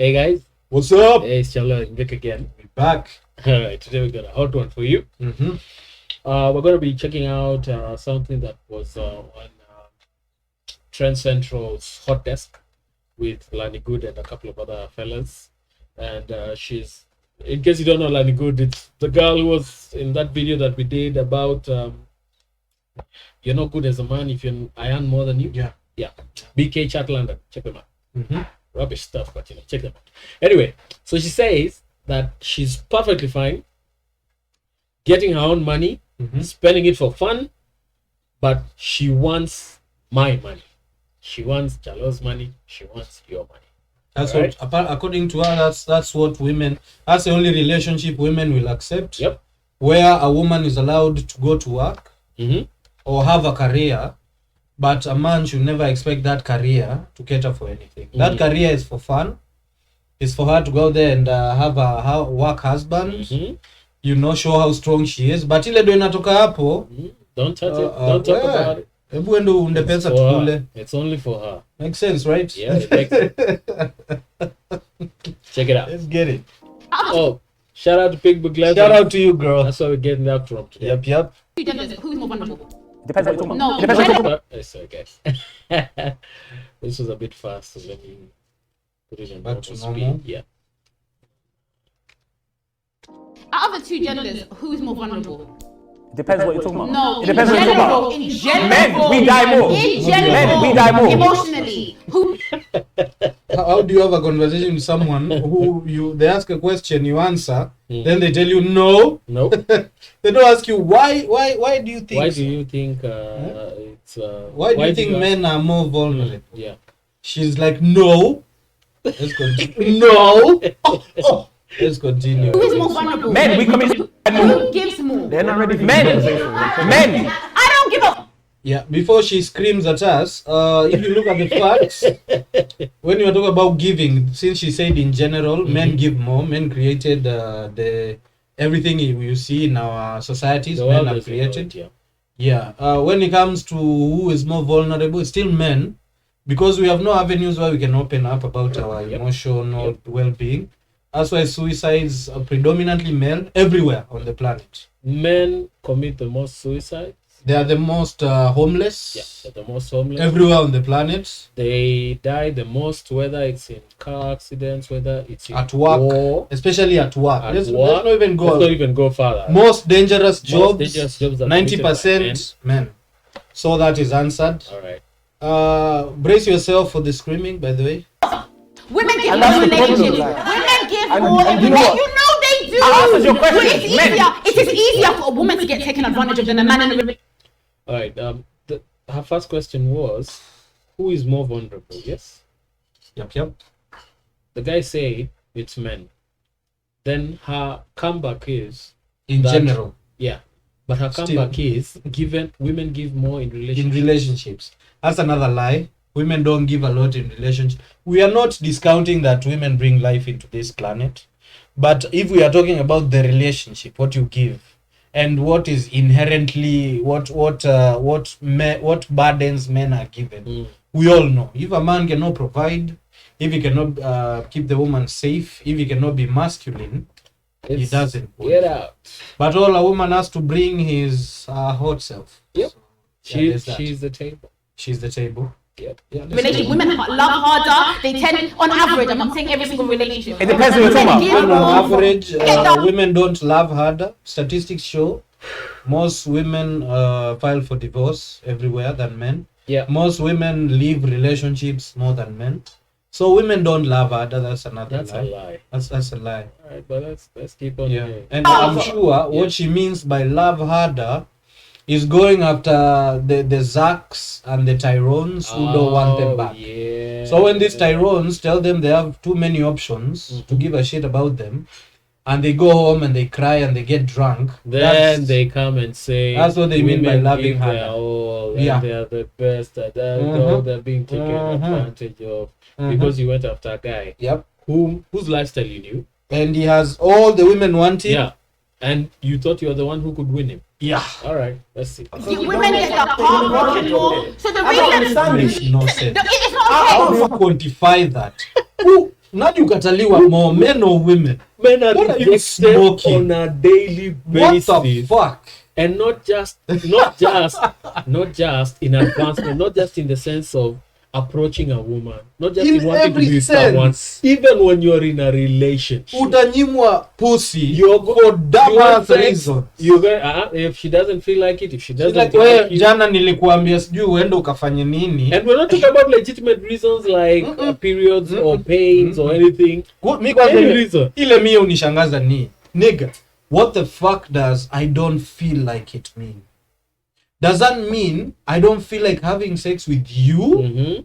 Hey guys, What's up? hey, it's Charlotte and Vic again. We're back. All right, today we got a hot one for you. Mm-hmm. We're going to be checking out something that was on Trend Central's Hot Desk with Lani Good and a couple of other fellas. And she's, in case you don't know Lani Good, it's the girl who was in that video that we did about you're not good as a man if I earn more than you. Yeah. BK Chat London. Check them out. Mm-hmm. Rubbish stuff, but check them out. Anyway, so she says that she's perfectly fine getting her own money, spending it for fun, but she wants my money. She wants Charlotte's money. She wants your money. That's right? what, according to her, that's what women. That's the only relationship women will accept. Yep. Where a woman is allowed to go to work or have a career, but a man should never expect that career to cater for anything. That career is for fun. It's for her to go there and have a work husband. Show how strong she is. But ile do inatoka hapo. Don't touch it. Don't talk about it. Hebu ende unde pesa tukule. It's only for her. Makes sense, right? Yeah, it makes sense. Check it out. Let's get it. Oh, shout out to Big Book Legend. Shout out to you, girl. That's why we're getting that from today. Yep. Who's more vulnerable? Depends what you're talking about. No, Depends what you're talking about. Sorry, guys. This was a bit fast, so let me put it in Back to normal normal. speed. Yeah. Out of the two genders, who's more vulnerable? Depends what you're talking about. No, It depends what you're talking about. in general. Men, we die more. In general. Men, we die more. Emotionally. Who? How do you have a conversation with someone who they ask a question, you answer, then they tell you no? Nope. They don't ask you why do you think Why do you think it's why do you think men are more vulnerable? Yeah. She's like, no. Let's continue. No. Let's continue. Who is more vulnerable? Men, we commit more. Who gives more? They're not ready for men. I don't give a. Yeah, before she screams at us, if you look at the facts, when you are talking about giving, since she said in general, men give more. Men created the everything you see in our societies. The Men world have is created. yeah. Yeah. When it comes to who is more vulnerable, it's still men, because we have no avenues where we can open up about our emotional well-being. That's why suicides are predominantly male everywhere on the planet. Men commit the most suicides. They are the most homeless. Yeah, they're the most homeless. Everywhere on the planet. They die the most, whether it's in car accidents, whether it's in At work, war, especially at work. at Let's work. not even go. Let's not even go further. Most dangerous jobs. dangerous jobs are 90% men. So that is answered. All right. Brace yourself for the screaming. By the way. Women give And more that's the problem, relationships. like- Women give And- more. and you You know know what? they do. I answered your question. But it's Men. easier. It is easier for a woman to get taken advantage of than a man in a relationship. All right. Her first question was, who is more vulnerable? Yes. Yep. The guy said it's men. Then her comeback is In that- general, yeah, but her Still. comeback is given women give more in in relationships. relationships, that's another lie. Women don't give a lot in relationships. We are not discounting that women bring life into this planet, but if we are talking about the relationship, what you give, and what is inherently what burdens men are given, we all know. If a man cannot provide, if he cannot keep the woman safe, if he cannot be masculine, he It's- doesn't. Get out. But all a woman has to bring is hot self. Yep. So, yeah, there's that. She's the table. She's the table. Yep. Yeah, that's Relationship. Women love harder. They tend, on average, I'm not saying every single relationship. It depends who you're talking about. Give On more. average, Get down. women don't love harder. Statistics show most women file for divorce everywhere than men. Yeah. Most women leave relationships more than men. So women don't love harder. That's another That's lie. a lie. That's a lie. All right, but let's keep on. Yeah. going. And I'm sure what she means by love harder is going after the Zacks and the Tyrones who don't want them back. Yeah. So when these Tyrones tell them they have too many options to give a shit about them, and they go home and they cry and they get drunk, then they come and say that's what they mean by women loving give harder. their all, and Yeah. they are the best. They're being taken advantage of because you went after a guy Yep. whose lifestyle you knew. And he has all the women want him. Yeah, and you thought you were the one who could win him. Yeah. All right, let's see. The women get their heart broken more. So the I don't reason understand this. Makes no sense. it's not How okay. do you quantify that? Who Nani ukataliwa more, men or women? Men are What are you rejected smoking? on a daily What basis. the fuck? And not just in advancement, not just in the sense of approaching a woman, not just In in wanting to every be with someone, sense. even when you're in a relationship. Utanyimwa pussy You're for dumb you want ass sex, reasons. you're going if she doesn't feel like it, if she She's doesn't like, like we you. jana nilikuambia sijui uende ukafanye nini. And we're not talking about legitimate reasons like periods or pains or anything. Mi kwanza Any reason. ile mie unishangaza ni nigga, what the fuck does I don't feel like it mean? Does that mean I don't feel like having sex with you?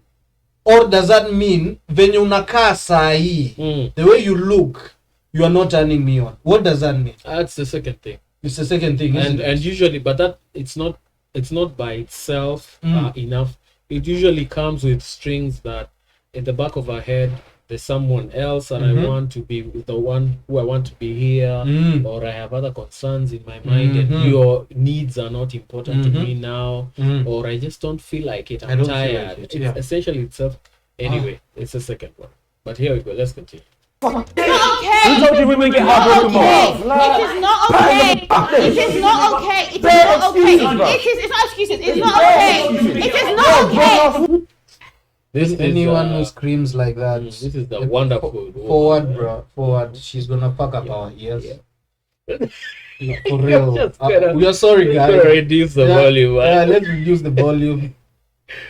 Or does that mean venye unakaa saa hii, the way you look, you are not turning me on? What does that mean? That's the second thing. It's the second thing, isn't it? And usually, but that it's not by itself enough. It usually comes with strings that in the back of our head there's someone else and I want to be with the one who I want to be here, or I have other concerns in my mind and your needs are not important to me now, or I just don't feel like it. I'm tired. Like It's essentially itself. Anyway, it's the second one. But here we go. Let's continue. Not okay. Who told you women get heartbroken more? It is not okay. It is not okay. It is not okay. It's not excuses. It's not okay. It is not okay. This is Anyone who screams like that, this is the wonderful forward, bro. Forward. She's gonna fuck up our ears. Yeah. No, for real. Just gotta- We are sorry, Let's guys. reduce the volume. Yeah, let's reduce the volume.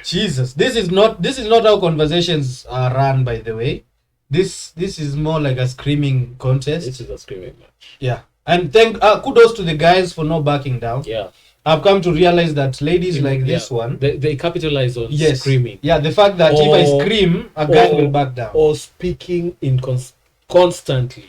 Jesus, this is not how conversations are run. By the way, this is more like a screaming contest. This is a screaming match. Yeah, and kudos to the guys for not backing down. Yeah. I've come to realize that ladies like this one, they capitalize on yes, screaming. Yeah, the fact that if I scream, a guy will back down. Or speaking in constantly.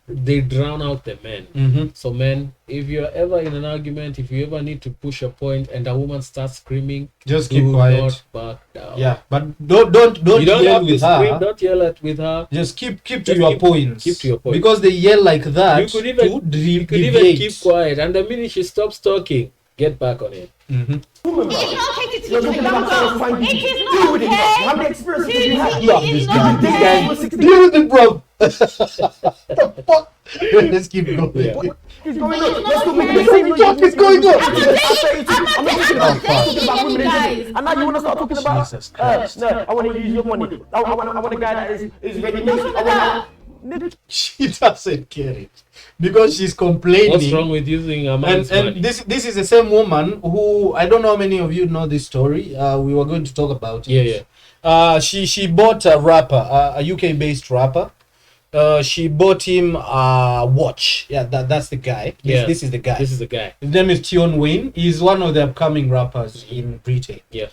They drown out the men. So men, if you're ever in an argument, if you ever need to push a point and a woman starts screaming, just keep do quiet. not back down. Yeah, but don't You don't yell have to with scream, her. don't yell at with her. Just keep to Just your points. keep to your points. Because they yell like that. You could even deviate. keep quiet, and the minute she stops talking, get back on it. It is not okay to teach a young girl. It is not okay. How many experiences do you have? It is not This okay. guy was 16. Deal with it, bro. The fuck? Let's keep going. Yeah. He's going It's on. not Let's go make okay. the same. What is going on? I'm not dating any guys. And now you want to start talking about Jesus Christ. no, I want to use your money. I want a guy that is ready to I want She doesn't get it because she's complaining. What's wrong with using a man's money? And this is the same woman who, I don't know how many of you know this story. We were going to talk about it. Yeah. She bought a rapper, a UK based rapper. She bought him a watch. Yeah, that's the guy. This is the guy. This is the guy. His name is Tion Wayne. He's one of the upcoming rappers in Britain. Yeah.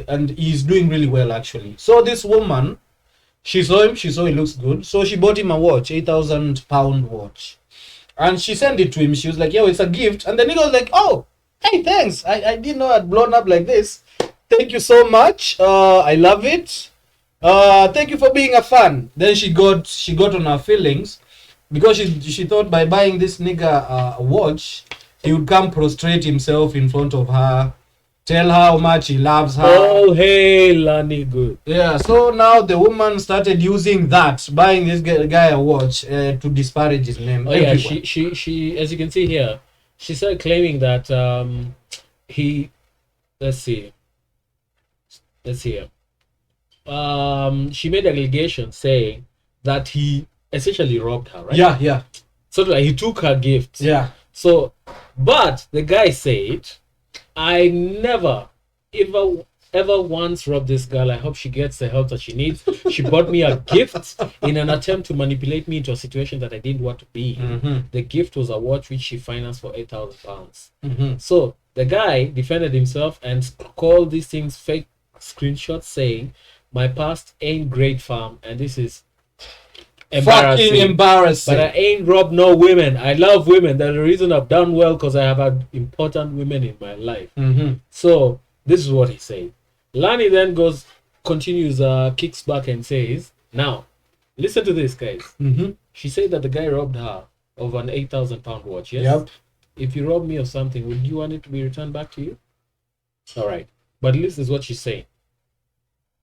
And he's doing really well actually. So this woman, she saw him. She saw he looks good. So she bought him a watch, £8,000 watch, and she sent it to him. She was like, "Yo, it's a gift." And the nigga was like, "Oh, hey, thanks. I didn't know I'd blown up like this. Thank you so much. I love it. Thank you for being a fan." Then she got on her feelings because she thought by buying this nigga a watch, he would come prostrate himself in front of her, tell her how much he loves her. Oh, hey, Lani, good. Yeah, so now the woman started using that, buying this guy a watch to disparage his name. Oh yeah, everywhere. she as you can see here, she started claiming that he, let's see here. She made an allegation saying that he essentially robbed her, right? Yeah. So like he took her gifts. Yeah. So, but the guy said, "I never, ever once robbed this girl. I hope she gets the help that she needs. She bought me a gift in an attempt to manipulate me into a situation that I didn't want to be in. The gift was a watch which she financed for £8,000. So the guy defended himself and called these things fake screenshots saying, "My past ain't great, fam, and this is Fucking embarrassing. But I ain't robbed no women. I love women. That's the reason I've done well, because I have had important women in my life." So this is what he said. Lani then continues, kicks back and says, "Now, listen to this, guys." She said that the guy robbed her of an £8,000 watch. Yes. Yep. If you rob me of something, would you want it to be returned back to you? All right. But this is what she's saying.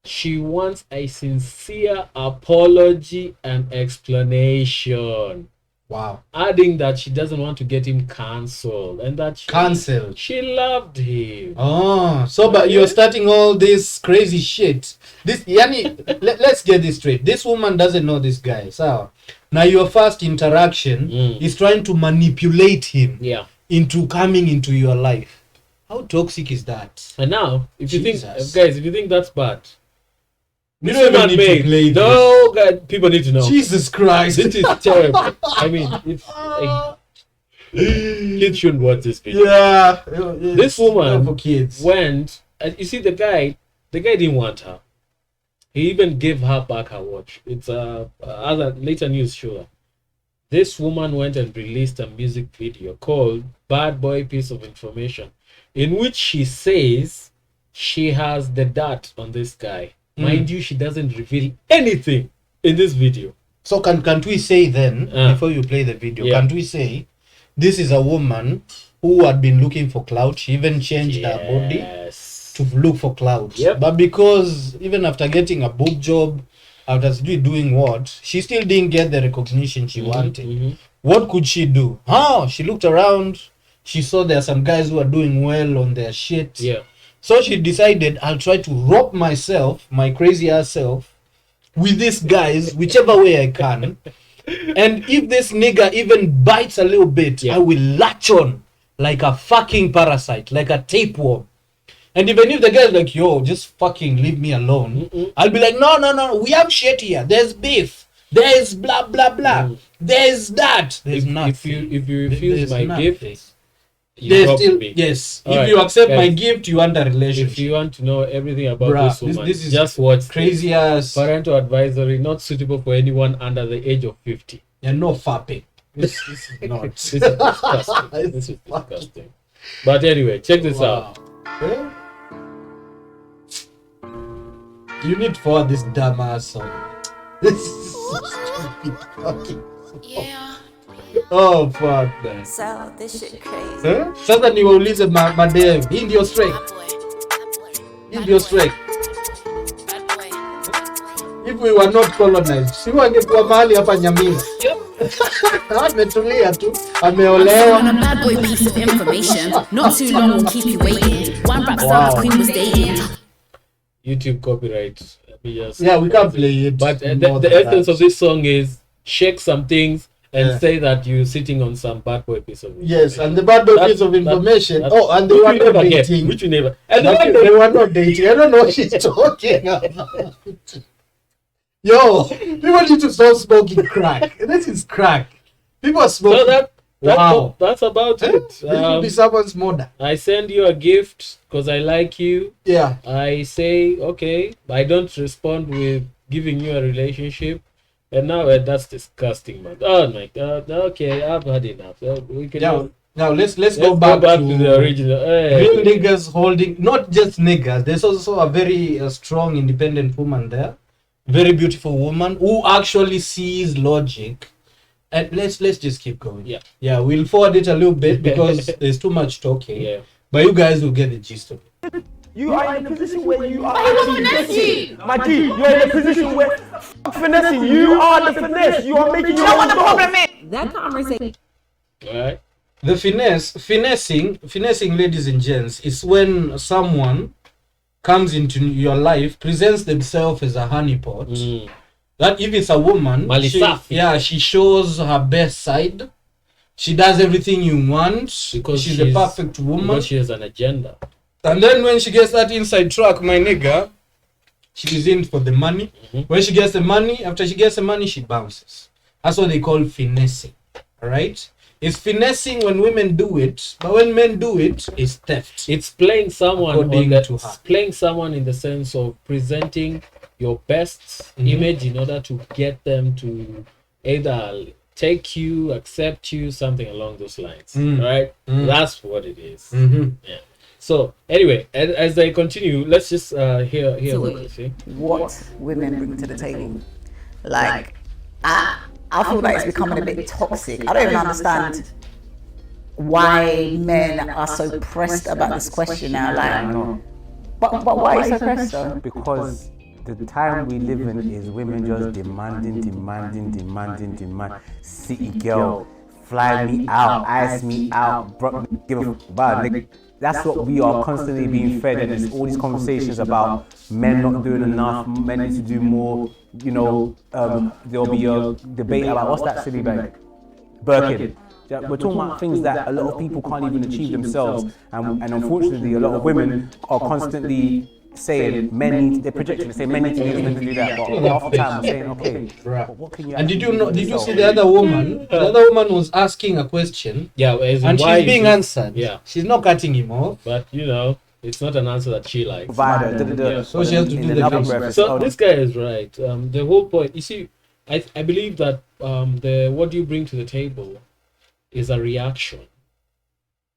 She wants a sincere apology and explanation. Wow. Adding that she doesn't want to get him cancelled and that Cancelled. she loved him. Oh, so but you're starting all this crazy shit. This Yani, let's get this straight. This woman doesn't know this guy. So now your first interaction is trying to manipulate him into coming into your life. How toxic is that? And now, if you think, Jesus. guys, if you think that's bad, You don't even need to play this. no, guys, people need to know. Jesus Christ. This is terrible. I mean, it's like, kids shouldn't watch this video. Yeah. This woman for kids. went, and you see the guy didn't want her. He even gave her back her watch. It's other later news show. This woman went and released a music video called Bad Boy Piece of Information, in which she says she has the dirt on this guy. Mind you, she doesn't reveal anything in this video. So can't we say then, before you play the video, can't we say this is a woman who had been looking for clout? She even changed her body to look for clout. But because even after getting a boob job, after doing what, she still didn't get the recognition she wanted. What could she do? She looked around. She saw there are some guys who are doing well on their shit. So she decided, I'll try to rob myself, my crazy ass self, with these guys, whichever way I can. And if this nigga even bites a little bit, I will latch on like a fucking parasite, like a tapeworm. And even if the guy's like, yo, just fucking leave me alone, I'll be like, no, we have shit here. There's beef. There's blah, blah, blah. There's that. There's nothing. If you refuse my gift, there's still, yes. If you accept my gift, you want a relationship. If you want to know everything about this woman, this is just watch crazy ass parental advisory, not suitable for anyone under the age of 50. And no fapping. This is not. This is disgusting. This is disgusting. But anyway, check this out. Yeah. You need for this dumb ass song. This is so stupid fucking song. Oh fuck man. So this shit crazy. Sasa niwaulize madem, hii ndio strike. Hii ndio strike. If we were not colonized, si wangekuwa mahali hapa Nyamira. Ametulia tu, ameolewa. On a bad boy piece of information. Not too long will keep you waiting. One rap star queen was dating. YouTube copyright. Yeah, we can't play it. But the essence of this song is shake some things and say that you're sitting on some bad boy piece of information. Yes, and the bad boy piece of information. And they were not dating. Which we never. And they were not dating. I don't know what she's talking about. Yo, people need to stop smoking crack. This is crack. People are smoking. So that's about it. This will be someone's mother. I send you a gift because I like you. Yeah. I say, okay. I don't respond with giving you a relationship. And now that's disgusting, man. Oh my God. Okay, I've had enough. We can now let's go back to the original. Real niggas holding, not just niggas. There's also a very strong, independent woman there. Very beautiful woman who actually sees logic. And let's just keep going. Yeah, we'll forward it a little bit because there's too much talking. But you guys will get the gist of it. You are in a position where you are. My G, you're in a position where finessing. You are the finesse. You are making your own problem is? That conversation. Alright. The finessing, ladies and gents, is when someone comes into your life, presents themselves as a honeypot. That if it's a woman, she shows her best side. She does everything you want because she's a perfect woman. Because she has an agenda. And then when she gets that inside track, my nigga, she's in for the money. When she gets the money, after she gets the money, she bounces. That's what they call finessing. Alright? It's finessing when women do it, but when men do it, it's theft. It's playing someone playing someone in the sense of presenting your best image in order to get them to either take you, accept you, something along those lines. Right? That's what it is. Yeah. So anyway, as I continue, let's just hear what you say. What women bring to the table. Like, I feel like it's becoming a bit toxic. I don't even understand why men are so pressed about this question now. Like, but why are you so pressed though? Because the time we live in is women just demanding. City girl, fly me out, ice me out, give a about nigga. That's what we are constantly being fed, and it's all these conversations about men not doing enough, men need to do more. You know, there'll be a debate about what's that silly bag, Birkin. We're talking about things that a lot of people can't even achieve themselves, and unfortunately, a lot of women are constantly saying they're projecting to say men need to do this, men need to do that, but half the time we're saying, okay, but what can you? And did you see the other woman? The other woman was asking a question, and she's being answered. Yeah, she's not cutting him off, but you know, it's not an answer that she likes. So she has to do the thing. So this guy is right. The whole point, you see, I believe that what you bring to the table is a reaction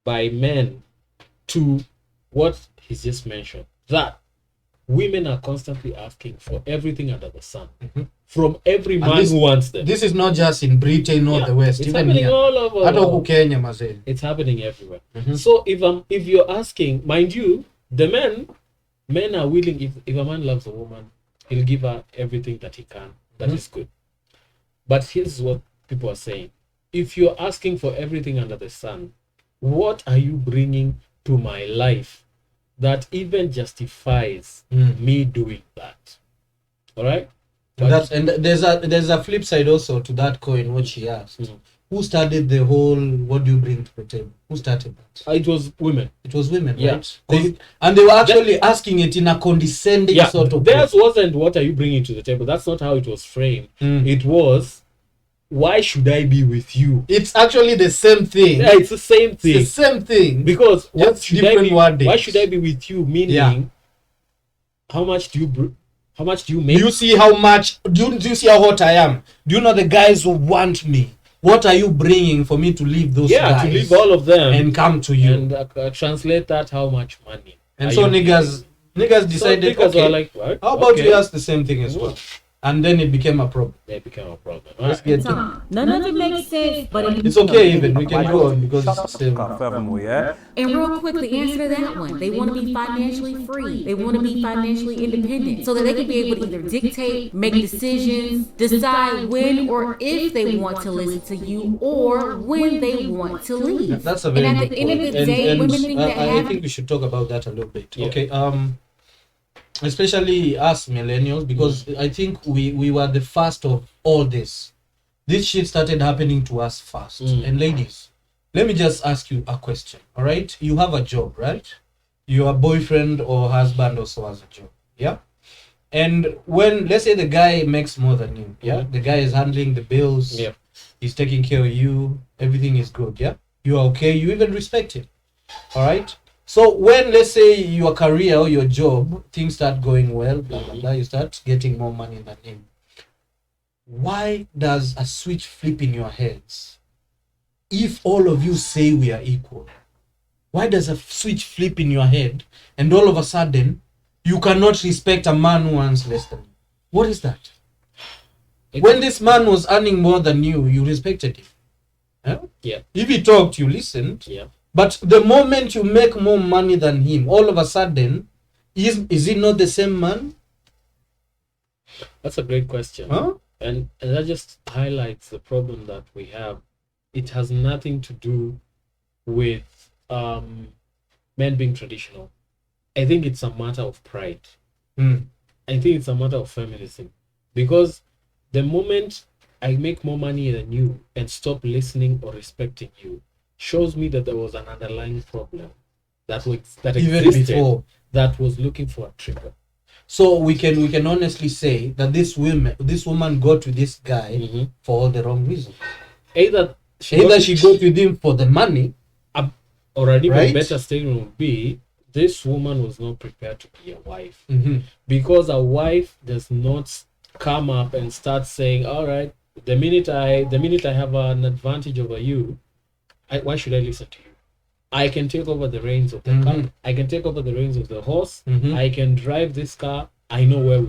by men to what he's just mentioned, that women are constantly asking for everything under the sun from every man who wants them. This is not just in Britain or the West, it's even happening here. all over. It's happening everywhere. So if you're asking, mind you, the men are willing. If a man loves a woman, he'll give her everything that he can. That is good. But here's what people are saying: if you're asking for everything under the sun, what are you bringing to my life that even justifies me doing that? All right. And there's a flip side also to that coin. What she asked: who started the whole "what do you bring to the table"? Who started that? It was women. It was women, Yeah. right? They were actually asking it in a condescending sort of way. Theirs wasn't "what are you bringing to the table." That's not how it was framed. It was, "why should I be with you?" It's actually the same thing. Yeah, it's the same thing. It's the same thing. Because why should I be with you? Meaning, how much do you make? Do you see how much? Do you see how hot I am? Do you know the guys who want me? What are you bringing for me to leave those guys? Yeah, to leave all of them and come to you. And translate that, how much money? And so niggas decided, so niggas okay, were like, what? How about we ask the same thing as well? And then it became a problem. Let's get None of it makes sense, but it's okay. Even we can go on because it's the same. Furthermore, yeah. And real quick, the answer to that one, they want to be financially free. They want to be financially independent so that they can be able to either dictate, make decisions, decide when or if they want to listen to you or when they want to leave. That's a very and at the end of the day, women think that I think we should talk about that a little bit. Yeah. Okay. Especially us millennials, because I think we were the first of all this. This shit started happening to us first. And ladies, let me just ask you a question. All right, you have a job, right? Your boyfriend or husband also has a job, yeah. And when, let's say, the guy makes more than you, yeah, the guy is handling the bills, yeah, he's taking care of you, everything is good, yeah, you are okay, you even respect him, all right. So when, let's say, your career or your job, things start going well, blah, blah, blah, you start getting more money than him. Why does a switch flip in your heads if all of you say we are equal? Why does a switch flip in your head and all of a sudden you cannot respect a man who earns less than you? What is that? When this man was earning more than you, you respected him. Huh? Yeah. If he talked, you listened. Yeah. But the moment you make more money than him, all of a sudden, is he not the same man? That's a great question. Huh? And that just highlights the problem that we have. It has nothing to do with men being traditional. I think it's a matter of pride. I think it's a matter of feminism. Because the moment I make more money than you and stop listening or respecting you, shows me that there was an underlying problem that existed before, that was looking for a trigger. So we can honestly say that this woman got with this guy for all the wrong reasons. Either she got with him for the money, or an even better statement would be, this woman was not prepared to be a wife. Because a wife does not come up and start saying, all right, the minute I have an advantage over you, why should I listen to you? I can take over the reins of the car. I can take over the reins of the horse. I can drive this car. I know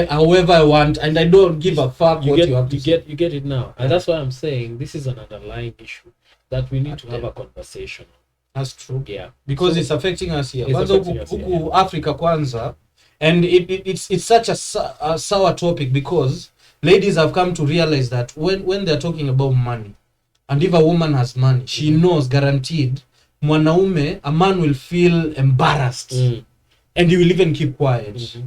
however I want, and I don't give a fuck what you have to say. You get it now. And that's why I'm saying this is an underlying issue that we need to have a conversation on. That's true. Yeah. Because it's affecting us here. Kwanza huku Africa kwanza, And it's such a sour topic, because ladies have come to realize that when they're talking about money, and if a woman has money, she knows guaranteed mwanaume, a man will feel embarrassed, and he will even keep quiet.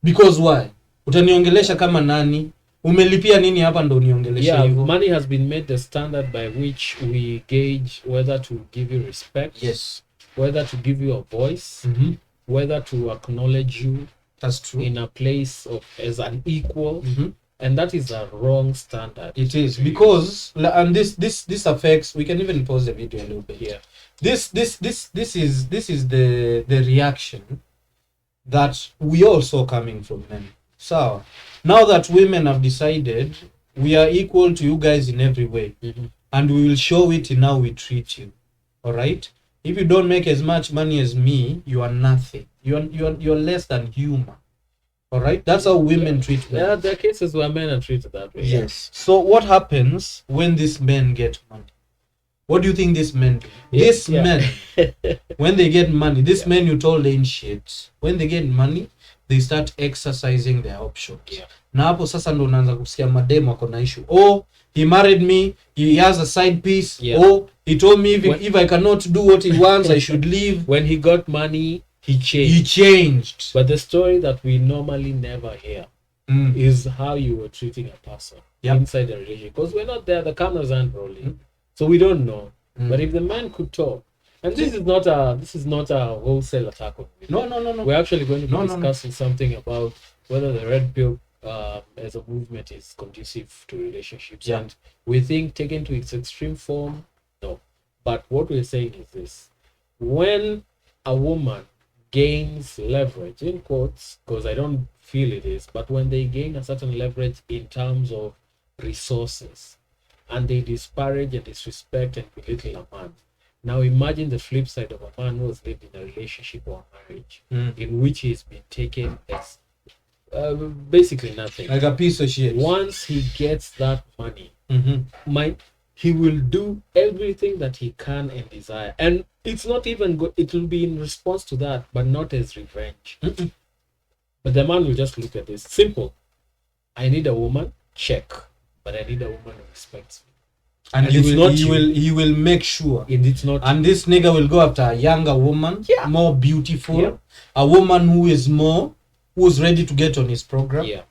Because why? Utaniongelesha kama nani? Umelipia nini hapa ndo uniongelesha hivyo? Money has been made the standard by which we gauge whether to give you respect, whether to give you a voice, whether to acknowledge you. That's true. In a place of as an equal, and that is a wrong standard. It is, because and this affects. We can even pause the video a little bit. Yeah. This is the reaction that we all saw coming from men. So now that women have decided we are equal to you guys in every way, and we will show it in how we treat you. All right. If you don't make as much money as me, you are nothing. You're less than human. All right, that's how women treat men. Yeah, there are cases where men are treated that way. Yes. So what happens when these men get money? What do you think these men do? These men, when they get money, these men you told ain't shit. When they get money, they start exercising their options. Na hapo sasa ndo unaanza kusikia mademo wako na issue. Oh, he married me, he has a side piece. Oh, he told me if I cannot do what he wants, I should leave. When he got money, he changed. But the story that we normally never hear is how you were treating a person inside the relationship. Because we're not there, the cameras aren't rolling, so we don't know. But if the man could talk, and this is not a wholesale attack on women. No. We're actually going to be discussing something about whether the red pill as a movement is conducive to relationships. And we think taken to its extreme form, no. But what we're saying is this: when a woman gains leverage, in quotes, because I don't feel it is, but when they gain a certain leverage in terms of resources, and they disparage and disrespect and belittle a man. Now imagine the flip side of a man who has lived in a relationship or a marriage in which he's been taken as basically nothing. Like a piece of shit. Once he gets that money, he will do everything that he can and desire. And it's not even good. It will be in response to that, but not as revenge. But the man will just look at this. Simple. I need a woman, check. But I need a woman who respects me. And he will make sure. And it's not. And this nigga will go after a younger woman, more beautiful, a woman who's ready to get on his program.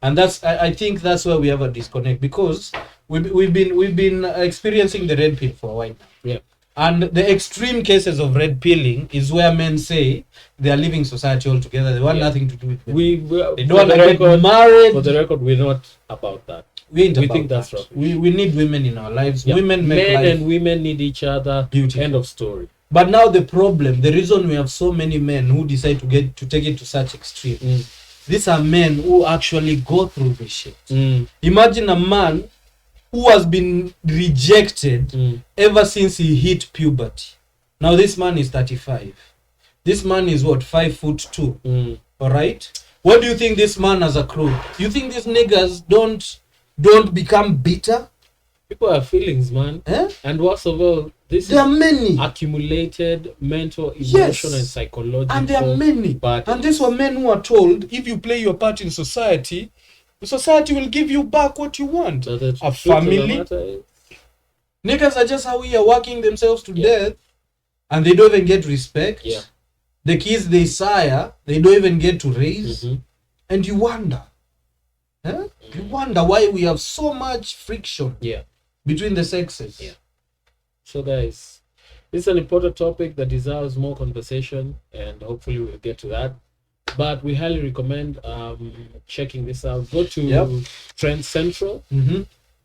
And I think that's where we have a disconnect, because we've been experiencing the red pill for a while now. And the extreme cases of red pilling is where men say they are leaving society altogether. They want nothing to do with women. They don't want to get married. For the record, we're not about that. We think that's right. We need women in our lives. Women make men life. And women need each other. Beautiful. End of story. But now the reason we have so many men who decide to take it to such extreme, these are men who actually go through this shit. Imagine a man who has been rejected ever since he hit puberty. Now this man is 35. This man is what, 5'2". All right. What do you think this man has accrued? You think these niggas don't become bitter? People have feelings, man. And worst of all, there are many accumulated mental, emotional, and psychological. And there are many. And these were men who are told, if you play your part in society, the society will give you back what you want. A family. Niggas are just how we are working themselves to death, and they don't even get respect. The kids they sire, they don't even get to raise. And you wonder. You wonder why we have so much friction between the sexes. So guys, this is an important topic that deserves more conversation, and hopefully we'll get to that. But we highly recommend checking this out. Go to Trend Central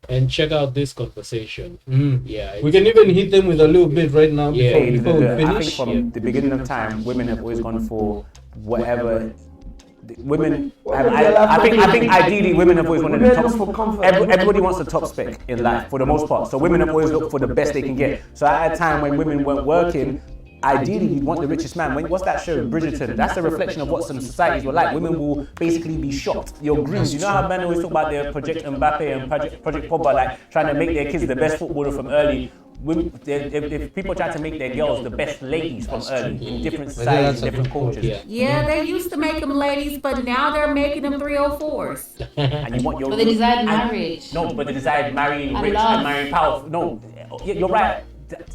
and check out this conversation. We can even hit them with a little bit right now before we finish. I think from the beginning of time, women have always gone for whatever. Women, I think ideally women have always wanted the top. Everybody wants the top spec in life for the most part. So women have always looked for the best they can get. So at a time when women weren't working, ideally you'd want the richest man. What's that show, Bridgerton? That's a reflection of what some societies were like. Women will basically be shocked. You're groomed. You know how men always talk about their Project Mbappe and Project Pogba, like trying to make their kids the best footballer from early. if people try to make their girls the best ladies from early in different societies, different cultures, Yeah, they used to make them ladies, but now they're making them 304s. and you want your But they desired marriage. no, but they decide marrying And rich love. and marrying powerful. No, you're right.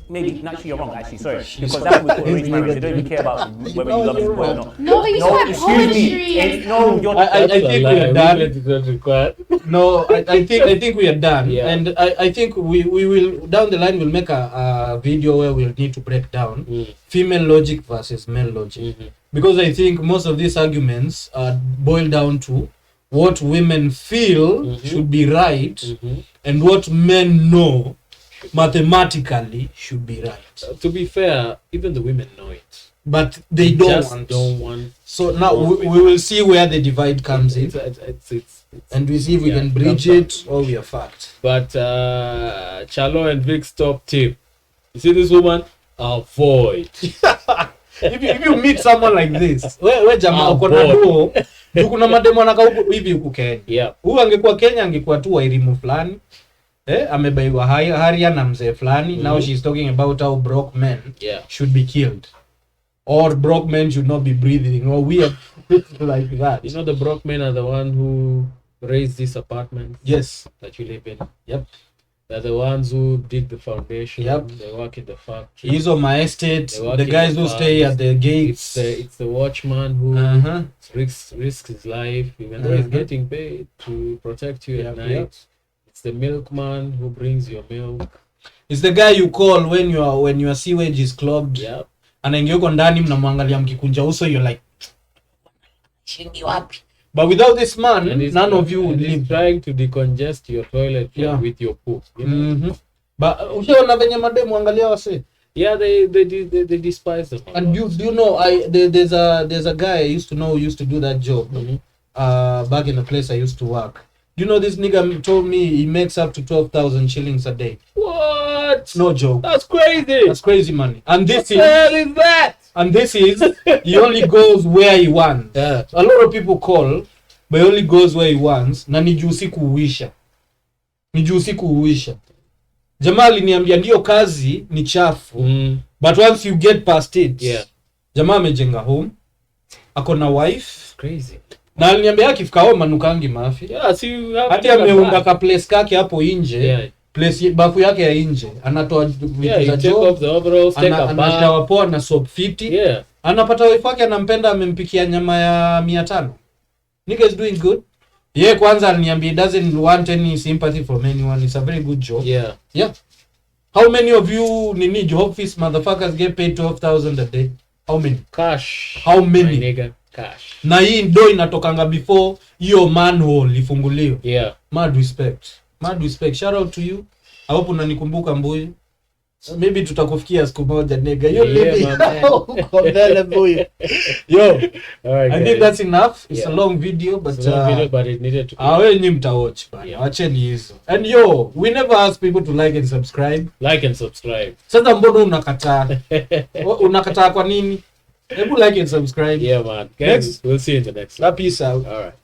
Maybe actually you're wrong. Actually, sorry, because that's what we call arranged marriage. They don't even care about whether you love this boy or not. No, but you said excuse me. poetry. No, you're. I think we are done. It's not required. No, I think we are done. Yeah. And I think we will down the line we'll make a video where we'll need to break down female logic versus male logic. Because I think most of these arguments boil down to what women feel should be right and what men know mathematically should be right. To be fair, even the women know it. But they don't want. So now we will see where the divide comes in. And we see if we can bridge it or we are fucked. But Chalo and Vic's top tip. You see this woman? Avoid. if you meet someone like this, we jamaa uko na duo, kuna mademo anakaa huku hivi huku Kenya. Yeah. Huyu angekuwa Kenya angekuwa tu wairimu fulani. Amebaiwa haria na mzee fulani. Now she's talking about how broke men should be killed. Or broke men should not be breathing. Or we are like that. You know the broke men are the one who raised this apartment. Yes. That you live in. Yep. They're the ones who dig the foundation. Yep. They work in the factory. He's on my estate. The guys who stay at the gates. It's the watchman who risks his life even though he's getting paid to protect you at night. Yep. It's the milkman who brings your milk. It's the guy you call when your sewage is clogged. Yep. Anaingia huko ndani mnamwangalia mkikunja uso, you're like shingi wapi. But without this man, none of you would live. Trying to decongest your toilet with your poop. You know? But ushaona venye mademu angalia wase. Yeah, they despise them. And do you know there's a guy I used to know who used to do that job. Back in the place I used to work. You know, this nigga told me he makes up to 12,000 shillings a day. What? No joke. That's crazy. That's crazy money. And this is that? And this is he only goes where he wants. Yeah. A lot of people call, but he only goes where he wants. Na ni juu siku uisha. Jamaa aliniambia ndio kazi ni chafu. But once you get past it, jamaa amejenga home. Ako na wife. It's crazy. Na aliniambia akifika home manukangi mafi. Yeah, so you have hata ameunda ka place kake hapo nje. Place bafu yake ya nje. Anatoa vitu za take off the overalls, take a bath. Anashawa poa na soap fiti. Yeah. Anapata wife yake anampenda, amempikia nyama ya 500. Nigga is doing good. Kwanza aliniambia he doesn't want any sympathy from anyone. It's a very good job. Yeah. How many of you job office motherfuckers get paid 12,000 a day? How many? Cash. How many? My nigga, cash. Na hii ndo inatokanga before hiyo manhole ifunguliwe. Yeah. Mad respect. Shout out to you. I hope unanikumbuka Mbuyu. Maybe tutakufikia siku moja nigga. Yo, alright, I think that's enough. It's a long video, but it needed to be. Wenyi mtawatch bana. Wacheni hizo. And we never ask people to like and subscribe. Like and subscribe. Sasa mbona unakataa? Unakataa kwa nini? Hebu like and subscribe. Yeah man. Guys, we'll see you in the next one. Peace out. All right.